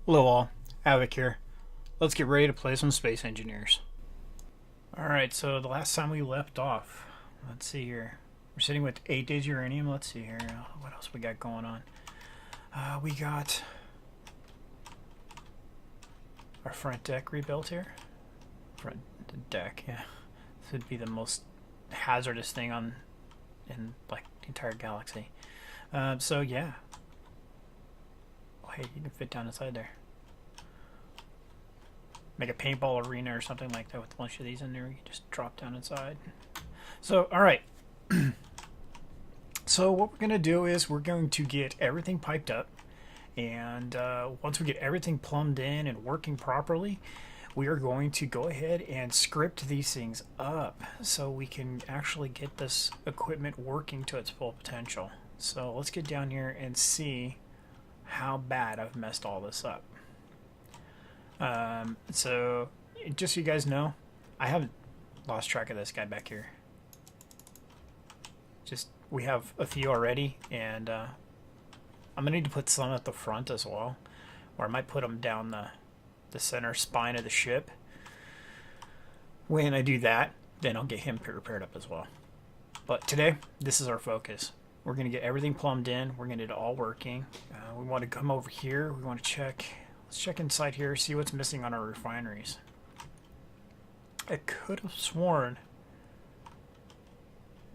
Hello all, Havoc here. Let's get ready to play some Space Engineers. Alright, so the last time we left off, let's see here. We're sitting with 8 days uranium. Let's see here. What else we got going on? We got our front deck rebuilt here. Front deck, yeah. This would be the most hazardous thing in like the entire galaxy. So yeah. Oh, hey, you can fit down inside there. Make a paintball arena or something like that with a bunch of these in there. You just drop down inside. So, alright. So what we're going to do is we're going to get everything piped up. And once we get everything plumbed in and working properly, we are going to go ahead and script these things up so we can actually get this equipment working to its full potential. So let's get down here and see how bad I've messed all this up. So just so you guys know, I haven't lost track of this guy back here. Just, we have a few already, and I'm gonna need to put some at the front as well, or I might put them down the center spine of the ship. When I do that, then I'll get him repaired up as well. But today, this is our focus. We're gonna get everything plumbed in. We're gonna get it all working. We want to come over here. We want to check. Let's check inside here, see what's missing on our refineries. I could have sworn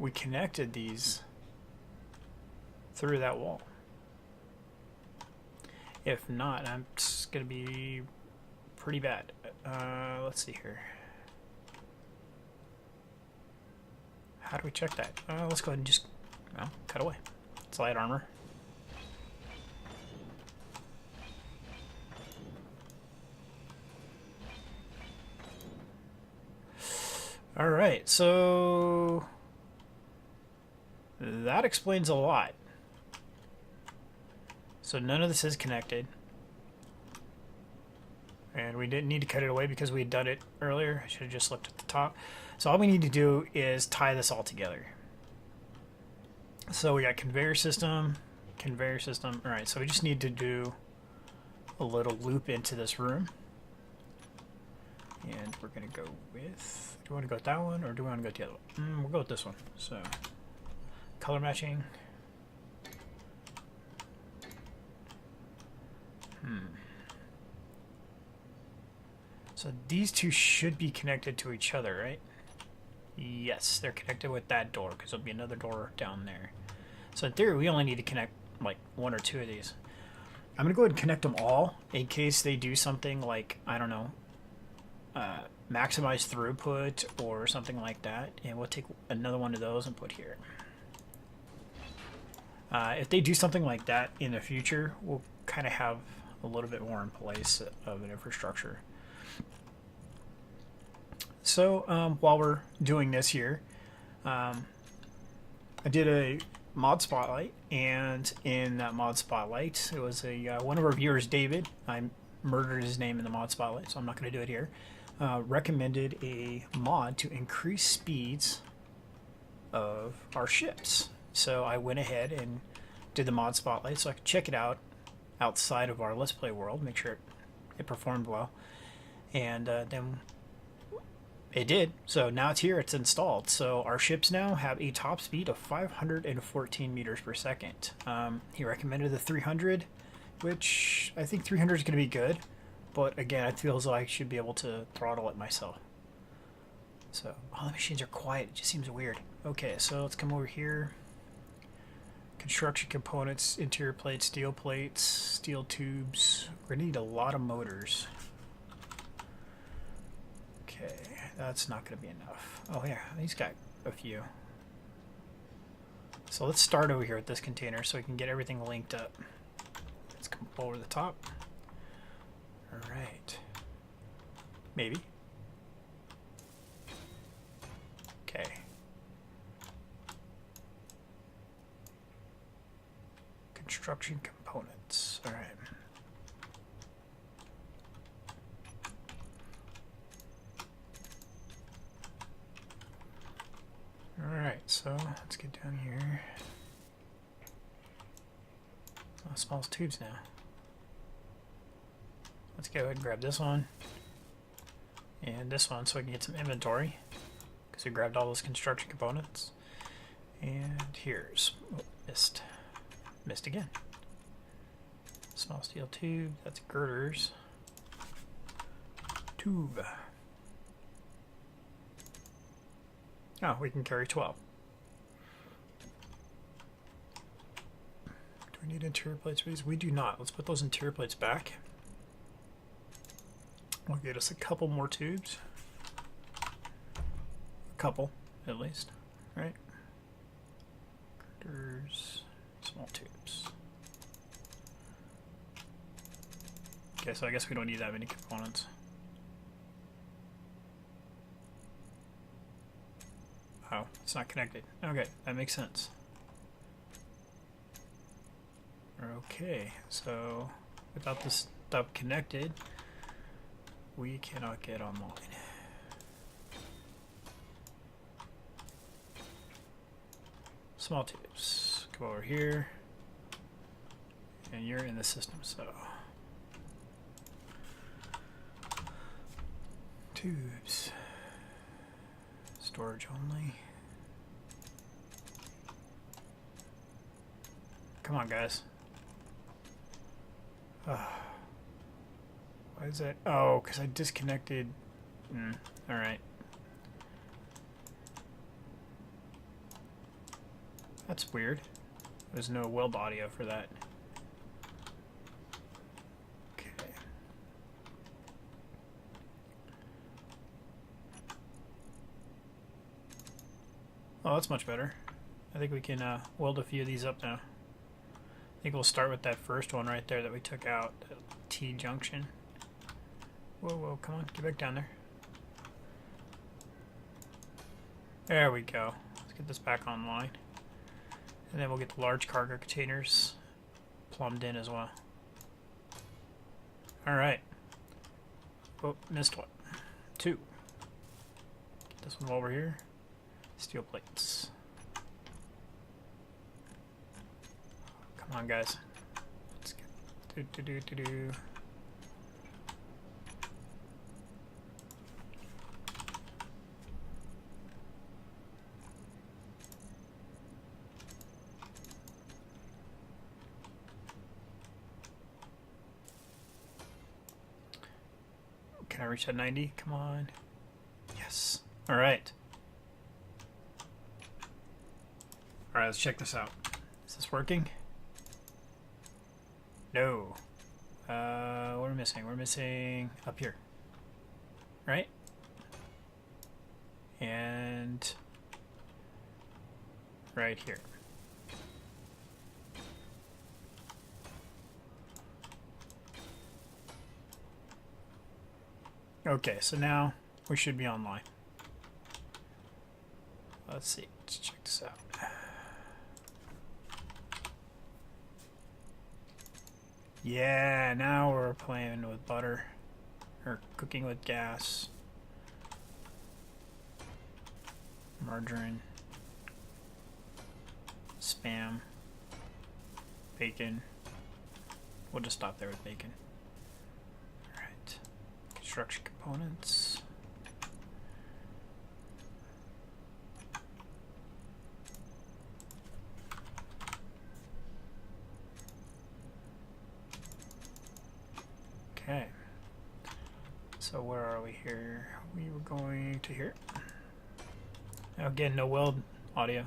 we connected these through that wall. If not, it's going to be pretty bad. Let's see here. How do we check that? Let's go ahead and just cut away. It's light armor. Alright, so that explains a lot. So none of this is connected. And we didn't need to cut it away because we had done it earlier. I should have just looked at the top. So all we need to do is tie this all together. So we got conveyor system. Alright, so we just need to do a little loop into this room. And we're going to go with, do we want to go with that one or do we want to go with the other one? We'll go with this one. So, color matching. So these two should be connected to each other, right? Yes, they're connected with that door because there'll be another door down there. So in theory, we only need to connect like one or two of these. I'm going to go ahead and connect them all in case they do something like, I don't know, maximize throughput or something like that, and we'll take another one of those and put here. If they do something like that in the future, we'll kind of have a little bit more in place of an infrastructure. So while we're doing this here, I did a mod spotlight, and in that mod spotlight, it was a one of our viewers, David. I murdered his name in the mod spotlight, so I'm not going to do it here. Recommended a mod to increase speeds of our ships. So I went ahead and did the mod spotlight so I could check it out outside of our Let's Play world, make sure it performed well. And then it did. So now it's here, it's installed. So our ships now have a top speed of 514 meters per second. He recommended the 300, which I think 300 is going to be good. But again, it feels like I should be able to throttle it myself. So, all the machines are quiet. It just seems weird. Okay, so let's come over here. Construction components, interior plates, steel tubes. We're going to need a lot of motors. Okay, that's not going to be enough. Oh yeah, he's got a few. So let's start over here with this container so we can get everything linked up. Let's come over the top. Alright. Maybe. Okay. Construction components. Alright. Alright, so let's get down here. Small tubes now. Let's go ahead and grab this one and this one so we can get some inventory, because we grabbed all those construction components. And here's, oh, missed again. Small steel tube, that's girders. Tube. Oh, we can carry 12. Do we need interior plates for these? We do not. Let's put those interior plates back. We'll get us a couple more tubes. A couple, at least, right? Girders, small tubes. Okay, so I guess we don't need that many components. Oh, it's not connected. Okay, that makes sense. Okay, so without this stuff connected, we cannot get online. Small tubes. Come over here. And you're in the system, so. Tubes. Storage only. Come on, guys. Why is that? Oh, because I disconnected. Alright. That's weird. There's no weld audio for that. Okay. Oh, that's much better. I think we can weld a few of these up now. I think we'll start with that first one right there that we took out, that T junction. Whoa, whoa, come on, get back down there. There we go. Let's get this back online. And then we'll get the large cargo containers plumbed in as well. Alright. Oh, missed one. 2. Get this one over here. Steel plates. Come on, guys. Let's get do. Can I reach that 90? Come on. Yes. All right. All right, let's check this out. Is this working? No. What are we missing? We're missing up here. Right? And right here. Okay, so now we should be online. Let's see. Let's check this out. Yeah, now we're playing with butter. Or cooking with gas. Margarine. Spam. Bacon. We'll just stop there with bacon. Alright. Construction components. Okay. So where are we here? We were going to here. Again, no weld audio.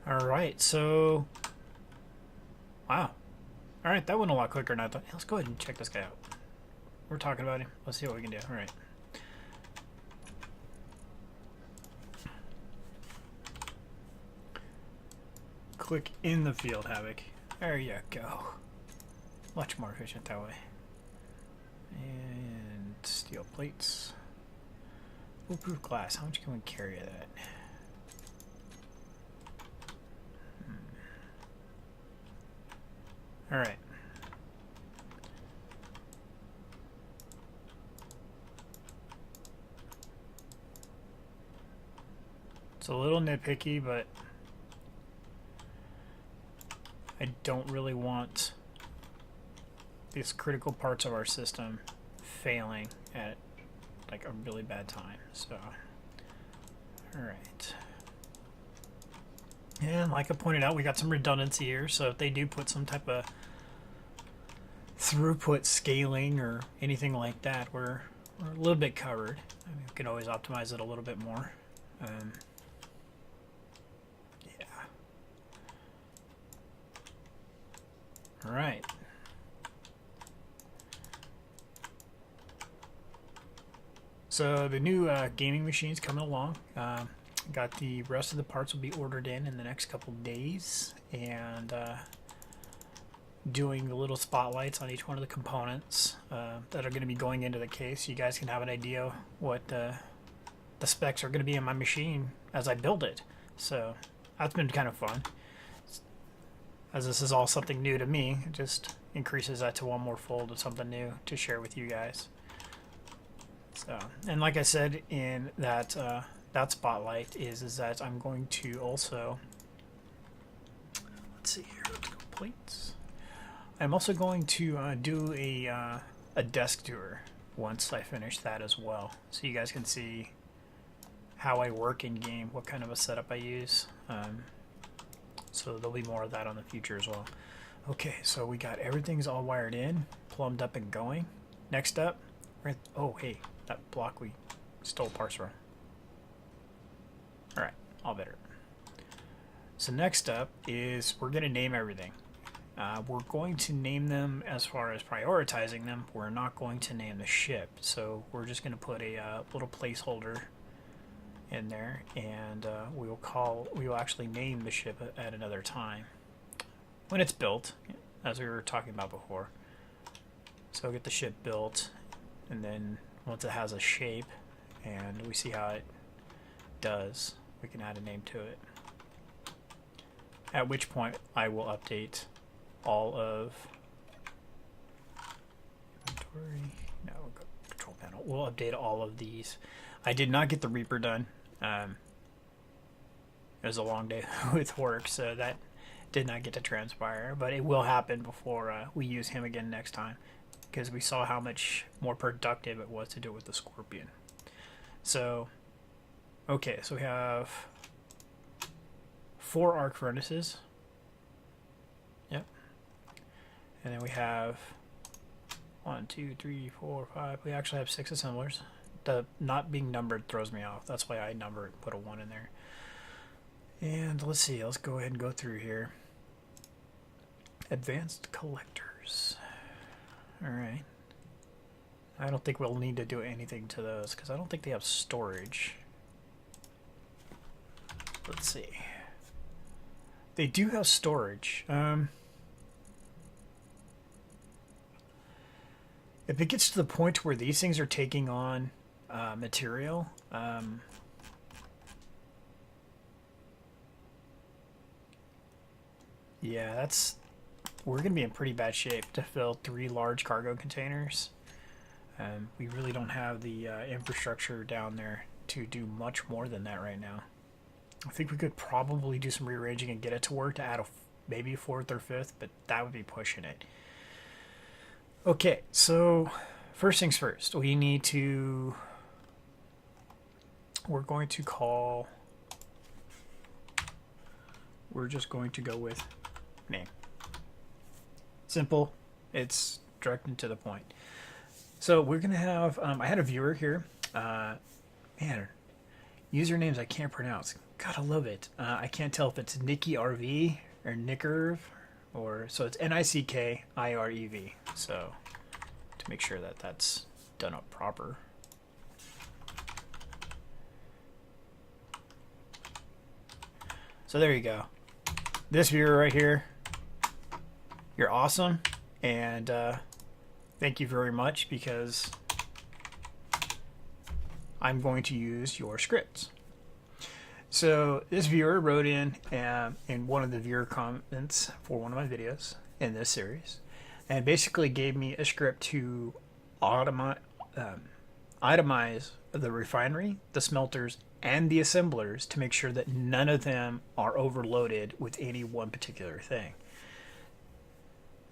Alright, so... Wow. Alright, that went a lot quicker than I thought. Let's go ahead and check this guy out. We're talking about him. Let's see what we can do. Alright. Click in the field, Havoc. There you go. Much more efficient that way. And steel plates. Foolproof glass. How much can we carry of that? Alright. a little nitpicky, but I don't really want these critical parts of our system failing at like a really bad time. So, all right. And like I pointed out, we got some redundancy here. So if they do put some type of throughput scaling or anything like that, we're a little bit covered. I mean, we can always optimize it a little bit more. Yeah. All right. So the new gaming machine's coming along. Got the rest of the parts will be ordered in the next couple days, and doing the little spotlights on each one of the components that are going to be going into the case. You guys can have an idea what the specs are going to be in my machine as I build it. So that's been kind of fun. As this is all something new to me, it just increases that to one more fold of something new to share with you guys. So, and like I said in that that spotlight is that I'm going to also, let's see here, let's go plates. I'm also going to do a desk tour once I finish that as well, so you guys can see how I work in game, what kind of a setup I use. So there'll be more of that on the future as well. Okay, so we got everything's all wired in, plumbed up and going. Next up, oh hey, that block we stole parts from. Alright, all better. So next up is we're going to name everything. We're going to name them as far as prioritizing them. We're not going to name the ship. So we're just going to put a little placeholder in there, and we will actually name the ship at another time when it's built, as we were talking about before. So we'll get the ship built, and then once it has a shape and we see how it does, we can add a name to it. At which point I will update all of inventory. No, we'll go control panel. We'll update all of these. I did not get the Reaper done. It was a long day with work, so that did not get to transpire, but it will happen before we use him again next time, because we saw how much more productive it was to do it with the Scorpion. So, okay, so we have 4 arc furnaces. Yep. And then we have 1, 2, 3, 4, 5. We actually have 6 assemblers. The not being numbered throws me off. That's why I number it, put a 1 in there. And let's see, let's go ahead and go through here. Advanced collectors. Alright. I don't think we'll need to do anything to those, because I don't think they have storage. Let's see. They do have storage. If it gets to the point where these things are taking on material, yeah, we're gonna be in pretty bad shape to fill 3 large cargo containers. We really don't have the infrastructure down there to do much more than that right now. I think we could probably do some rearranging and get it to work to add maybe a 4th or 5th, but that would be pushing it. Okay, so first things first, we're going to call, we're just going to go with name. Simple, it's direct and to the point. So we're going to have, I had a viewer here, man, usernames I can't pronounce. Gotta love it. I can't tell if it's Nicky RV or Nickerv, or so it's Nickirev. So to make sure that that's done up proper. So there you go. This viewer right here, you're awesome, and thank you very much, because I'm going to use your scripts. So this viewer wrote in one of the viewer comments for one of my videos in this series, and basically gave me a script to itemize the refinery, the smelters, and the assemblers to make sure that none of them are overloaded with any one particular thing.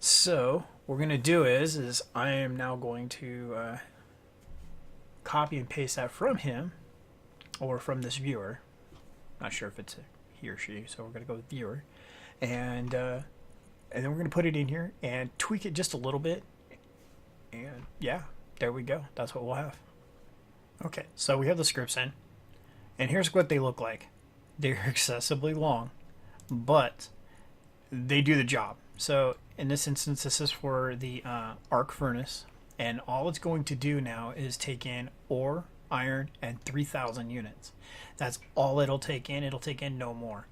So what we're going to do is I am now going to copy and paste that from him or from this viewer. Not sure if it's he or she, so we're going to go with viewer. And then we're going to put it in here and tweak it just a little bit. And yeah, there we go. That's what we'll have. Okay, so we have the scripts in. And here's what they look like. They're excessively long, but they do the job. So in this instance, this is for the arc furnace. And all it's going to do now is take in ore, iron, and 3,000 units. That's all it'll take in. It'll take in no more.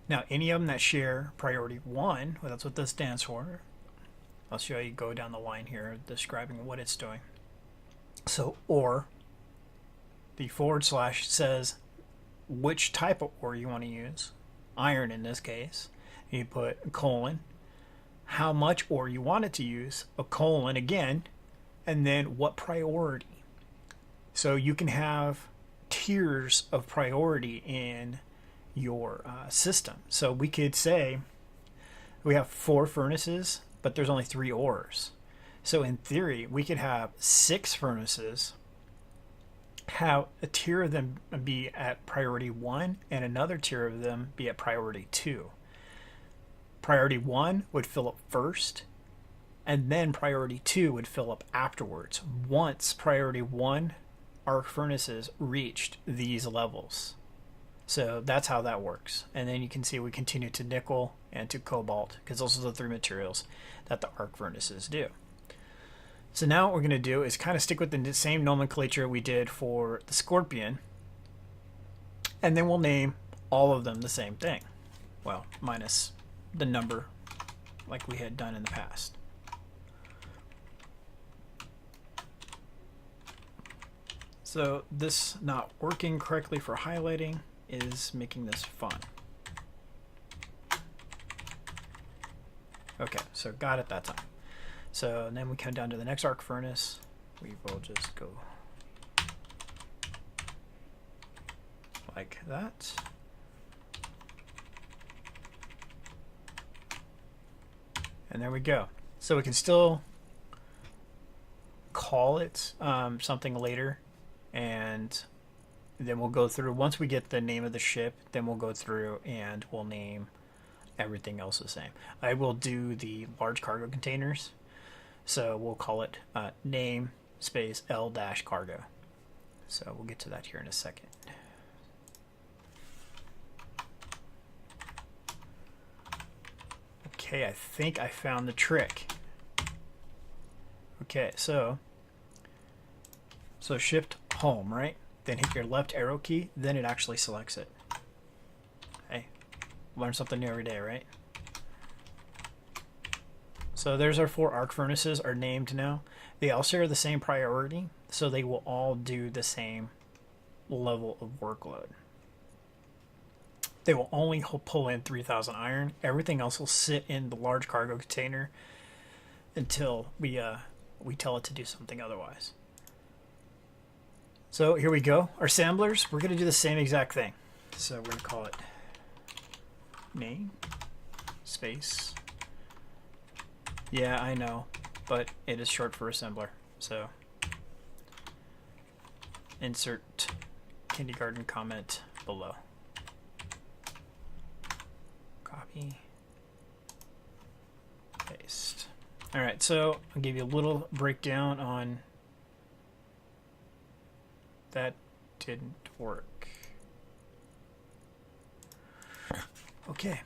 Now, any of them that share priority 1, well, that's what this stands for. I'll show you, go down the line here describing what it's doing. So ore, the / says which type of ore you want to use. Iron in this case. You put a colon, how much ore you want it to use, a colon again, and then what priority. So you can have tiers of priority in your system. So we could say we have 4 furnaces, but there's only 3 ores. So in theory, we could have 6 furnaces, have a tier of them be at priority 1 and another tier of them be at priority 2. Priority 1 would fill up first, and then priority 2 would fill up afterwards once priority 1 arc furnaces reached these levels. So that's how that works. And then you can see we continue to nickel and to cobalt, because those are the 3 materials that the arc furnaces do. So now what we're going to do is kind of stick with the same nomenclature we did for the Scorpion, and then we'll name all of them the same thing. Well, minus the number like we had done in the past. So this not working correctly for highlighting is making this fun. Okay, so got it that time. So then we come down to the next arc furnace. We will just go like that. And there we go. So we can still call it something later, and then we'll go through, once we get the name of the ship, then we'll go through and we'll name everything else the same. I will do the large cargo containers, so we'll call it name space L-cargo. So we'll get to that here in a second. Okay, I think I found the trick. Okay, so shift home, right? Then hit your left arrow key, then it actually selects it. Hey, learn something new every day, right? So there's our 4 arc furnaces are named now. They all share the same priority, so they will all do the same level of workload. They will only pull in 3,000 iron. Everything else will sit in the large cargo container until we tell it to do something otherwise. So here we go. Our assemblers, we're going to do the same exact thing. So we're going to call it name space. Yeah, I know, but it is short for assembler. So insert kindergarten comment below. Copy, paste. All right, so I'll give you a little breakdown on that. Didn't work. Okay.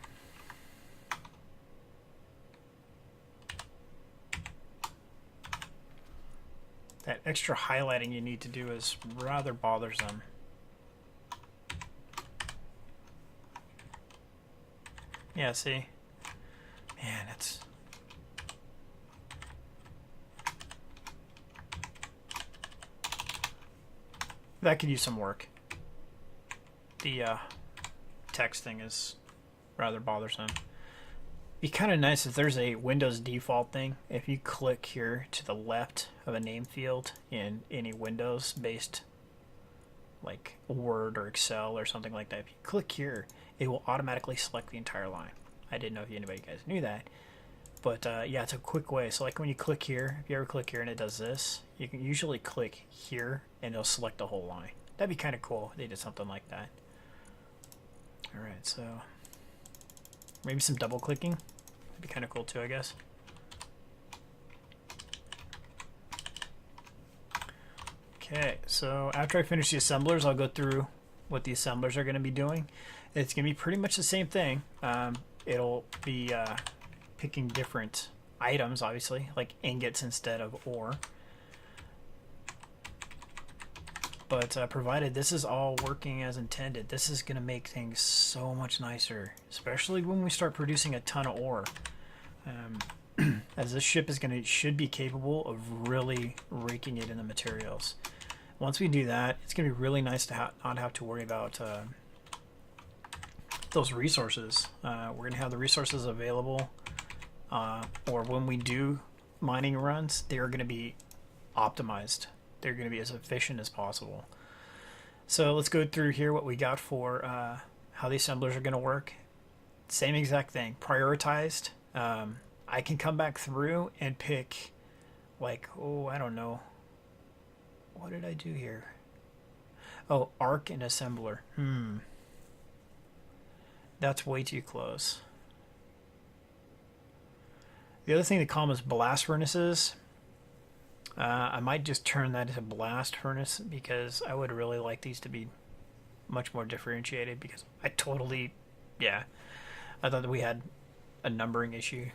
That extra highlighting you need to do is rather bothersome. Yeah, see? Man, it's... That could use some work. The texting is rather bothersome. Be kind of nice if there's a Windows default thing. If you click here to the left of a name field in any Windows-based like Word or Excel or something like that, if you click here, it will automatically select the entire line. I didn't know if anybody guys knew that, but yeah, it's a quick way. So like when you click here, if you ever click here and it does this, you can usually click here and it'll select the whole line. That'd be kind of cool if they did something like that. All right, so maybe some double clicking. That'd be kind of cool too, I guess. Okay, so after I finish the assemblers, I'll go through what the assemblers are going to be doing. It's going to be pretty much the same thing. It'll be picking different items, obviously, like ingots instead of ore. But provided this is all working as intended, this is going to make things so much nicer, especially when we start producing a ton of ore. As this ship is should be capable of really raking it in the materials. Once we do that, it's going to be really nice to not have to worry about those resources. We're going to have the resources available, or when we do mining runs, they are going to be optimized. They're going to be as efficient as possible. So let's go through here what we got for how the assemblers are going to work. Same exact thing, prioritized. I can come back through and pick, like, oh, I don't know. What did I do here? Oh, arc and assembler. That's way too close. The other thing they call them is blast furnaces. I might just turn that into blast furnace because I would really like these to be much more differentiated, because I thought that we had a numbering issue.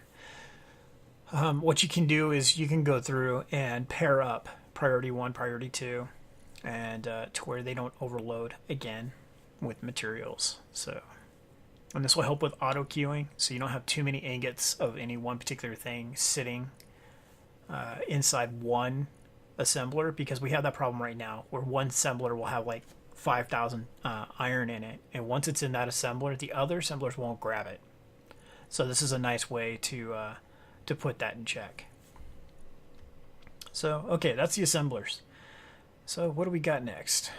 What you can do is you can go through and pair up priority 1, priority 2, and to where they don't overload again with materials. So, and this will help with auto queuing, so you don't have too many ingots of any one particular thing sitting inside one assembler, because we have that problem right now where one assembler will have like 5,000 iron in it, and once it's in that assembler, the other assemblers won't grab it. So this is a nice way to put that in check. So, okay, that's the assemblers. So what do we got next?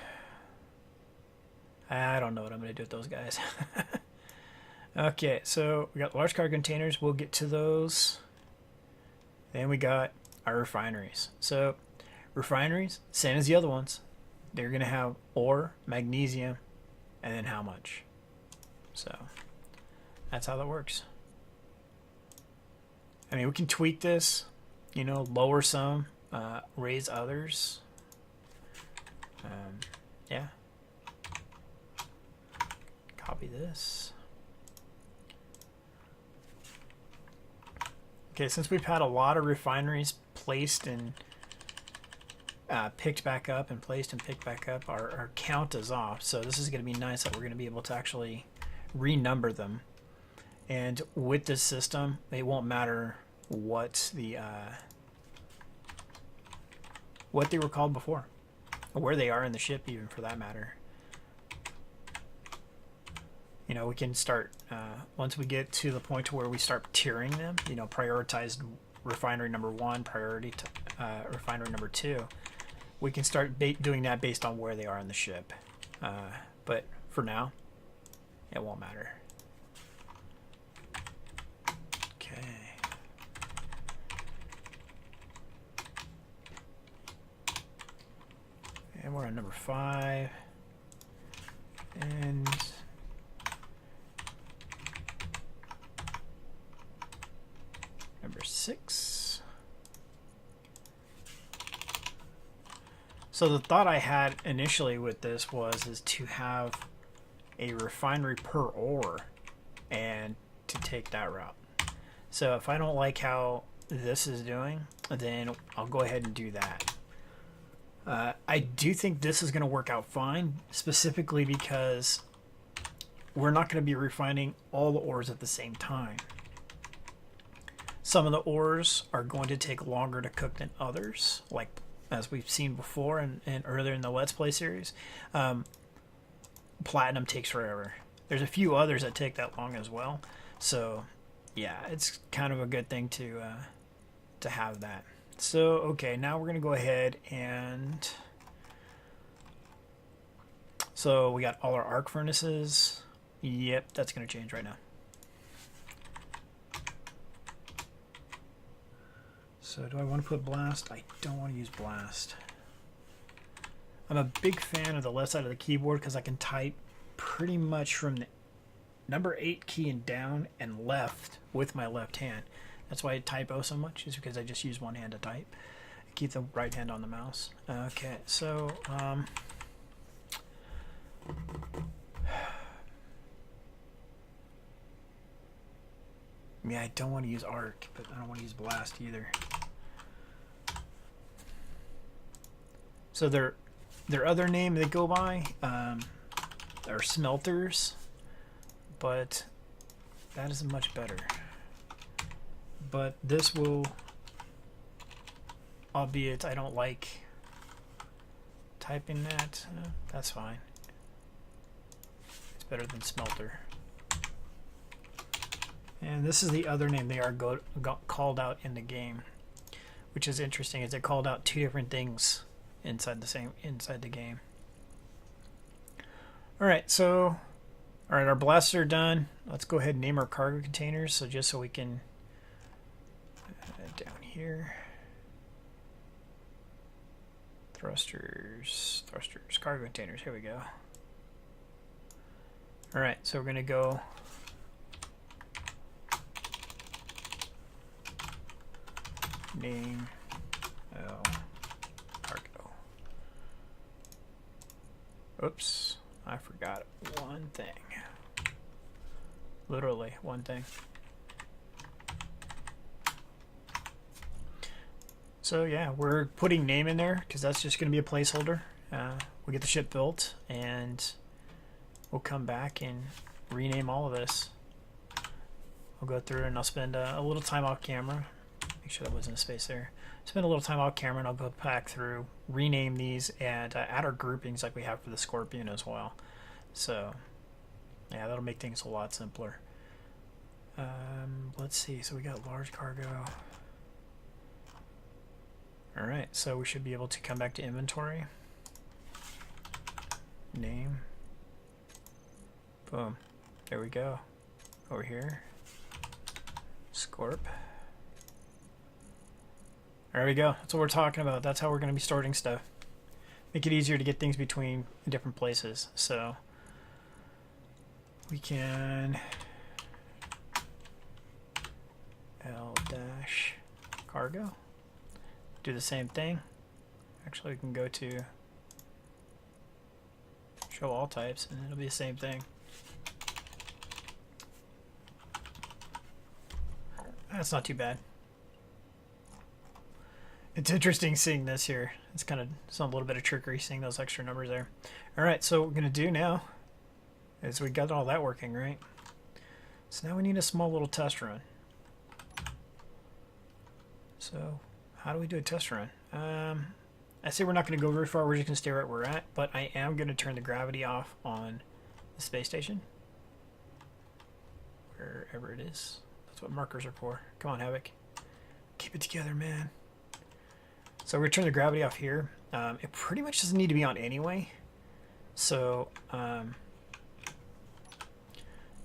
I don't know what I'm going to do with those guys. Okay, so we got large cargo containers. We'll get to those. Then we got our refineries. So refineries, same as the other ones. They're going to have ore, magnesium, and then how much. So that's how that works. I mean, we can tweak this, you know, lower some, raise others. Yeah. Copy this. Okay, since we've had a lot of refineries placed and picked back up and placed and picked back up, our count is off. So this is going to be nice that we're going to be able to actually renumber them. And with this system, it won't matter what the what they were called before, or where they are in the ship, even for that matter. You know, we can start once we get to the point to where we start tiering them. You know, prioritized refinery number 1, priority to, refinery number 2. We can start doing that based on where they are in the ship. But for now, it won't matter. Okay. And we're on number 5. And number 6. So the thought I had initially with this is to have a refinery per ore and to take that route. So if I don't like how this is doing, then I'll go ahead and do that. I do think this is going to work out fine, specifically because we're not going to be refining all the ores at the same time. Some of the ores are going to take longer to cook than others, like as we've seen before and earlier in the Let's Play series. Platinum takes forever. There's a few others that take that long as well. So yeah, it's kind of a good thing to have that. So okay, now we're going to go ahead and So we got all our arc furnaces. Yep, that's going to change right now. So do I want to put blast? I don't want to use blast. I'm a big fan of the left side of the keyboard because I can type pretty much from the number 8 key and down and left with my left hand. That's why I type O so much, is because I just use one hand to type. I keep the right hand on the mouse. Okay, so yeah, I don't want to use arc, but I don't want to use blast either. So their other name they go by are smelters, but that isn't much better. But this will, albeit I don't like typing that, that's fine. It's better than smelter. And this is the other name they are called out in the game, which is interesting. Is they called out two different things inside the game. All right, so our blasts are done. Let's go ahead and name our cargo containers. So just so we can down here, thrusters, cargo containers. Here we go. All right, so we're gonna go name cargo. Oops, I forgot one thing. Literally one thing. So yeah, we're putting name in there because that's just going to be a placeholder. We'll get the ship built and we'll come back and rename all of this. I'll go through and I'll spend a little time off camera. Make sure that wasn't a space there. Spend a little time off camera and I'll go back through, rename these, and add our groupings like we have for the Scorpion as well. So yeah, that'll make things a lot simpler. Let's see, so we got large cargo. Alright, so we should be able to come back to inventory. Name. Boom. There we go. Over here. Scorp. There we go. That's what we're talking about. That's how we're going to be sorting stuff. Make it easier to get things between different places. So we can L-cargo. Do the same thing. Actually, we can go to show all types and it'll be the same thing. That's not too bad. It's interesting seeing this here. It's kind of some little bit of trickery seeing those extra numbers there. Alright, so what we're going to do now is we got all that working, right? So now we need a small little test run. So how do we do a test run? I say we're not going to go very far. We're just going to stay right where we're at. But I am going to turn the gravity off on the space station. Wherever it is. That's what markers are for. Come on, Havoc. Keep it together, man. So we're going to turn the gravity off here. It pretty much doesn't need to be on anyway. So that's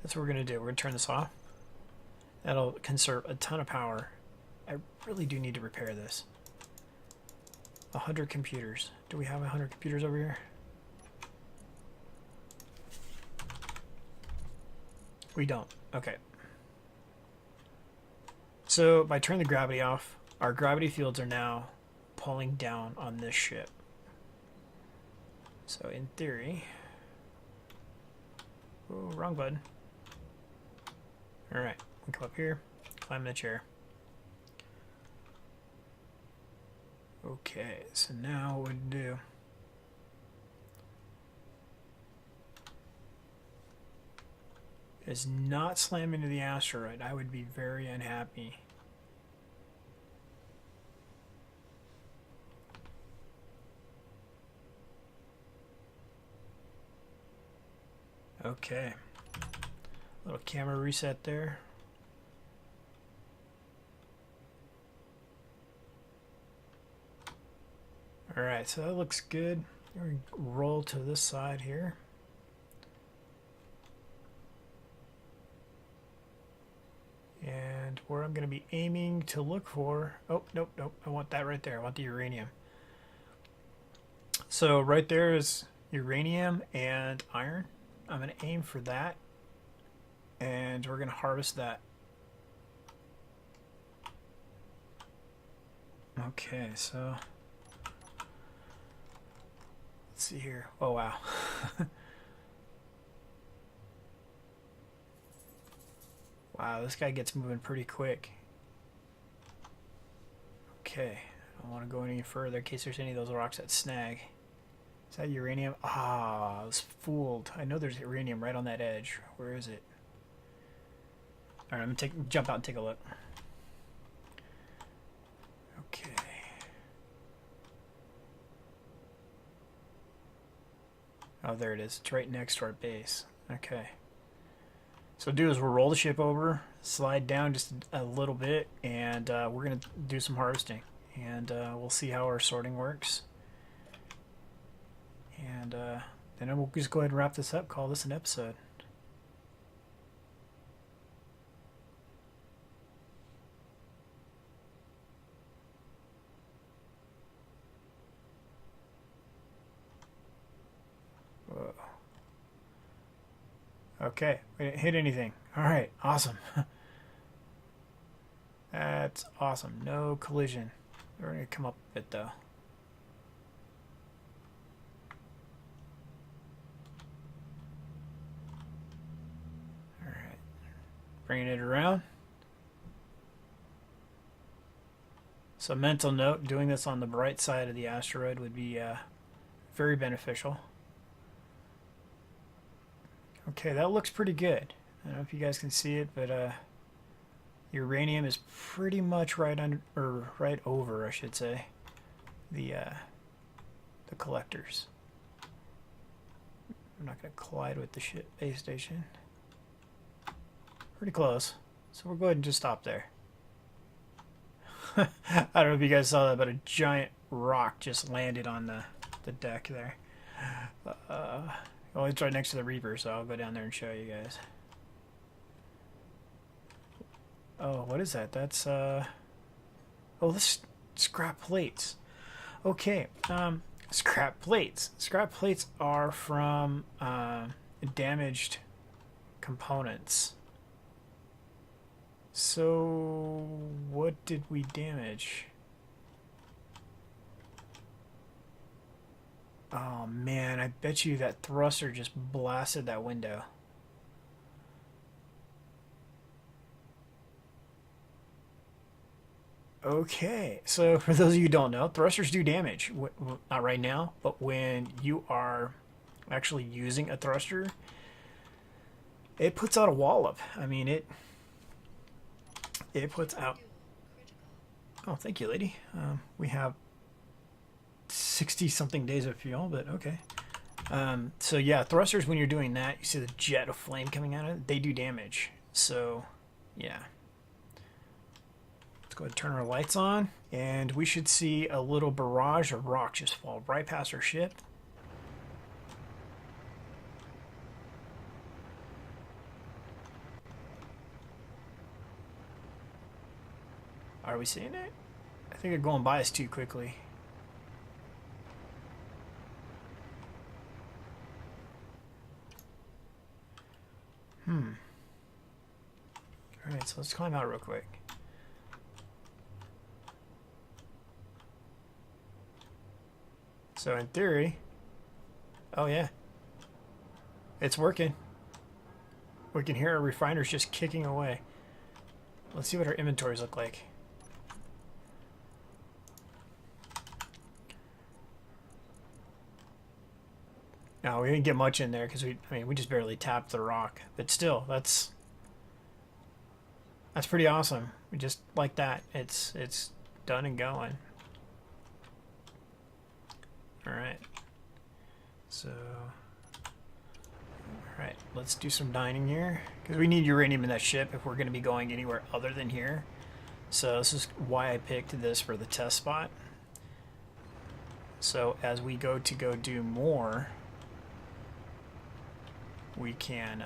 what we're going to do. We're going to turn this off. That'll conserve a ton of power. I really do need to repair this. 100 computers. Do we have 100 computers over here? We don't. Okay. So by turning the gravity off, our gravity fields are now pulling down on this ship. So in theory... Oh, wrong button. Alright, we come up here, climb the chair. Okay, so now what to do? Is not slam into the asteroid. I would be very unhappy. Okay. Little camera reset there. Alright, so that looks good. We're going to roll to this side here. where I'm going to be aiming to look for... Oh, nope, nope. I want that right there. I want the uranium. So right there is uranium and iron. I'm going to aim for that. And we're going to harvest that. Okay, so... Let's see here. Oh, wow. Wow, this guy gets moving pretty quick. Okay, I don't want to go any further in case there's any of those rocks that snag. Is that uranium? Ah, I was fooled. I know there's uranium right on that edge. Where is it? Alright, I'm going to jump out and take a look. Okay. Oh, there it is. It's right next to our base. Okay. So what we'll do is we'll roll the ship over, slide down just a little bit, and we're going to do some harvesting. And we'll see how our sorting works. And then we'll just go ahead and wrap this up, call this an episode. Whoa. Okay, we didn't hit anything. Alright, awesome. That's awesome. No collision. We're going to come up a bit though. Alright. Bringing it around. So mental note, doing this on the bright side of the asteroid would be very beneficial. Okay, that looks pretty good. I don't know if you guys can see it, but uranium is pretty much right under, or right over, I should say, the collectors. I'm not going to collide with the base station. Pretty close. So we'll go ahead and just stop there. I don't know if you guys saw that, but a giant rock just landed on the deck there. Well, it's right next to the Reaper, so I'll go down there and show you guys. Oh, what is that? That's, oh, this scrap plates. Okay, scrap plates. Scrap plates are from damaged components. So, what did we damage? Oh man, I bet you that thruster just blasted that window. Okay, so for those of you who don't know, thrusters do damage. Not right now, but when you are actually using a thruster, it puts out a wallop. I mean, it puts out... Oh, thank you, lady. We have 60-something days of fuel, but okay. So yeah, thrusters, when you're doing that, you see the jet of flame coming out of it, they do damage. So, yeah. Let's go ahead and turn our lights on, and we should see a little barrage of rock just fall right past our ship. Are we seeing it? I think they're going by us too quickly. Alright, so let's climb out real quick. So in theory... Oh yeah. It's working. We can hear our refiners just kicking away. Let's see what our inventories look like. No, we didn't get much in there because we just barely tapped the rock. But still, that's pretty awesome. We just like that. It's done and going. All right. So, all right, let's do some dining here because we need uranium in that ship if we're going to be going anywhere other than here. So this is why I picked this for the test spot. So as we go do more, we can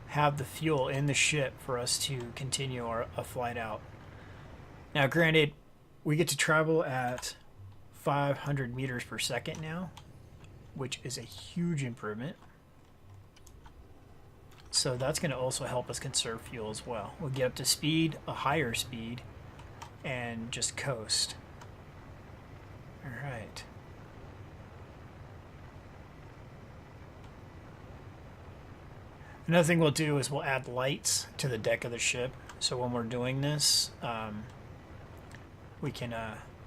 have the fuel in the ship for us to continue a flight out. Now, granted, we get to travel at 500 meters per second now, which is a huge improvement. So that's going to also help us conserve fuel as well. We'll get up to speed, a higher speed, and just coast. All right. Another thing we'll do is we'll add lights to the deck of the ship. So when we're doing this, we can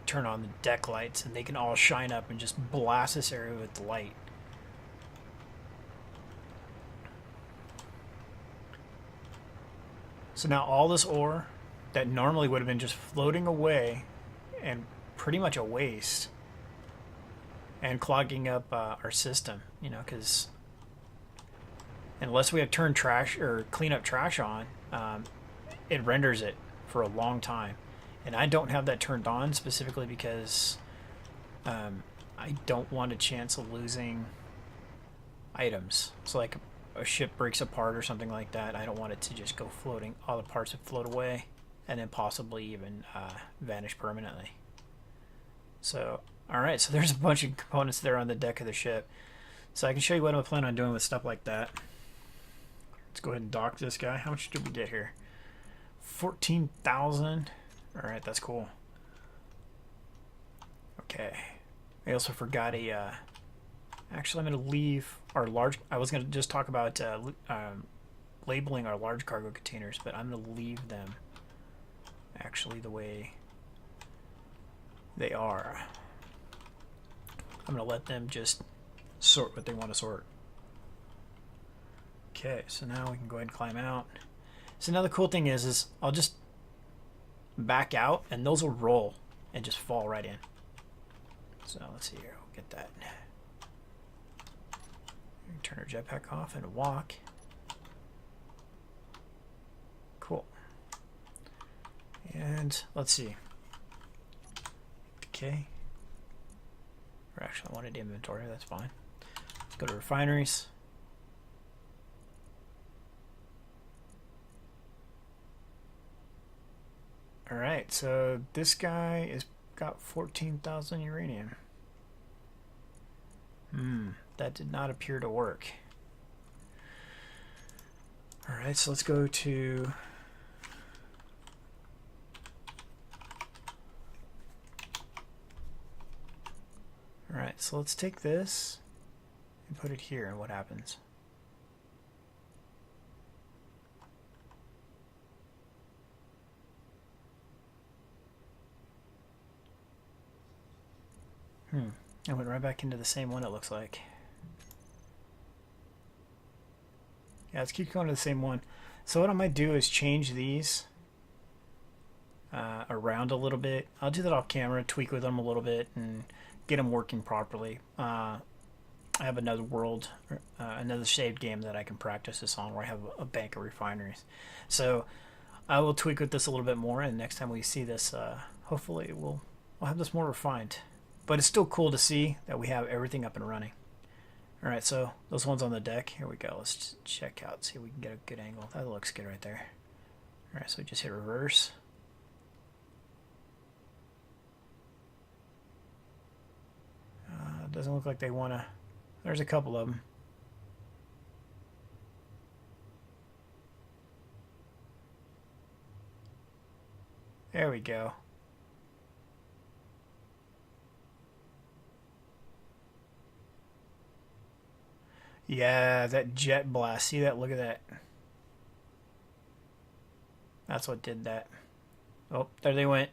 turn on the deck lights and they can all shine up and just blast this area with the light. So now all this ore that normally would have been just floating away and pretty much a waste and clogging up our system, you know, because unless we have turned trash or clean up trash on, it renders it for a long time. And I don't have that turned on specifically because I don't want a chance of losing items. So like a ship breaks apart or something like that, I don't want it to just go floating. All the parts would float away and then possibly even vanish permanently. So, alright, so there's a bunch of components there on the deck of the ship. So I can show you what I plan on doing with stuff like that. Let's go ahead and dock this guy. How much did we get here? 14,000. Alright, that's cool. Okay. I also forgot a... actually, I'm going to leave our large... I was going to just talk about labeling our large cargo containers, but I'm going to leave them actually the way they are. I'm going to let them just sort what they want to sort. Okay, so now we can go ahead and climb out. So now the cool thing is I'll just back out and those will roll and just fall right in. So let's see here, we'll get that. Turn our jetpack off and walk. Cool. And let's see. Okay. Or actually I wanted inventory, that's fine. Let's go to refineries. Alright, so this guy is got 14,000 uranium. That did not appear to work. Alright, so let's go to... Alright, so let's take this and put it here and what happens. I went right back into the same one, it looks like. Yeah, let's keep going to the same one. So what I might do is change these around a little bit. I'll do that off camera, tweak with them a little bit, and get them working properly. I have another world, another saved game that I can practice this on where I have a bank of refineries. So I will tweak with this a little bit more, and next time we see this, hopefully we'll have this more refined. But it's still cool to see that we have everything up and running. Alright, so those ones on the deck, here we go. Let's just check out, see if we can get a good angle. That looks good right there. Alright, so we just hit reverse. Doesn't look like they want to... There's a couple of them. There we go. Yeah, that jet blast. See that? Look at that. That's what did that. Oh, there they went.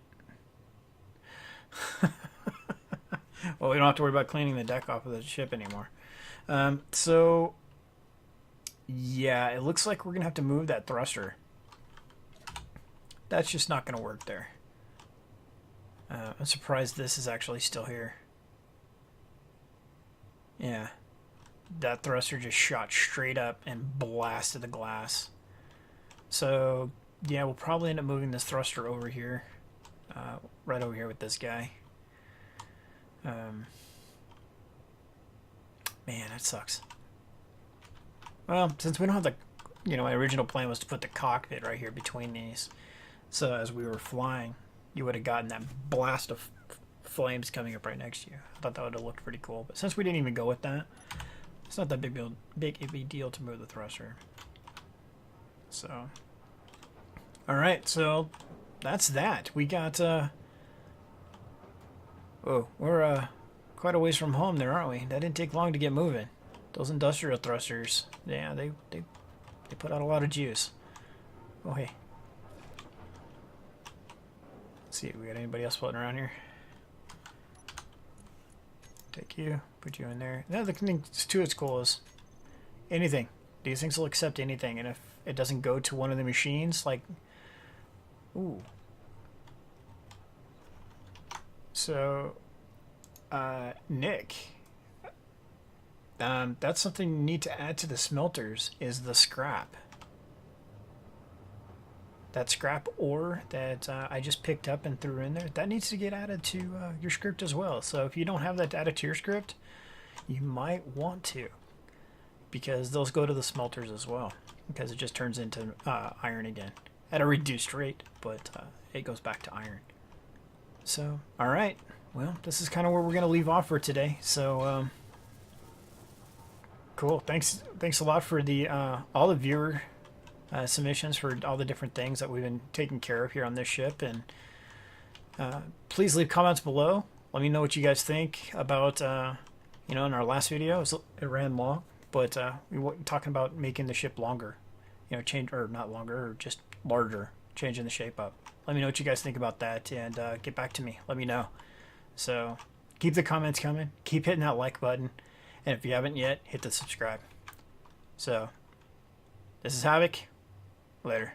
Well, we don't have to worry about cleaning the deck off of the ship anymore. So, yeah, it looks like we're going to have to move that thruster. That's just not going to work there. I'm surprised this is actually still here. Yeah. That thruster just shot straight up and blasted the glass. So, yeah, we'll probably end up moving this thruster over here. Right over here with this guy. Man, that sucks. Well, since we don't have the my original plan was to put the cockpit right here between these. So as we were flying, you would have gotten that blast of flames coming up right next to you. I thought that would have looked pretty cool. But since we didn't even go with that, it's not that big a deal to move the thruster. So, all right. So that's that. We got. We're quite a ways from home there, aren't we? That didn't take long to get moving. Those industrial thrusters, yeah, they put out a lot of juice. Oh hey. Let's see, we got anybody else floating around here? Take you, put you in there. The other thing too is cool is anything. These things will accept anything, and if it doesn't go to one of the machines, like, ooh. So, Nick, that's something you need to add to the smelters is the scrap. That scrap ore that I just picked up and threw in there, that needs to get added to your script as well. So if you don't have that added to your script, you might want to, because those go to the smelters as well, because it just turns into iron again at a reduced rate, but it goes back to iron. So, all right. Well, this is kind of where we're going to leave off for today. So, cool. Thanks a lot for the all the viewer submissions for all the different things that we've been taking care of here on this ship. And please leave comments below. Let me know what you guys think about, in our last video, it ran long, but we were talking about making the ship longer. Change, or not longer, or just larger, changing the shape up. Let me know what you guys think about that, and get back to me. Let me know. So keep the comments coming. Keep hitting that like button. And if you haven't yet, hit the subscribe. So this is Havoc. Later.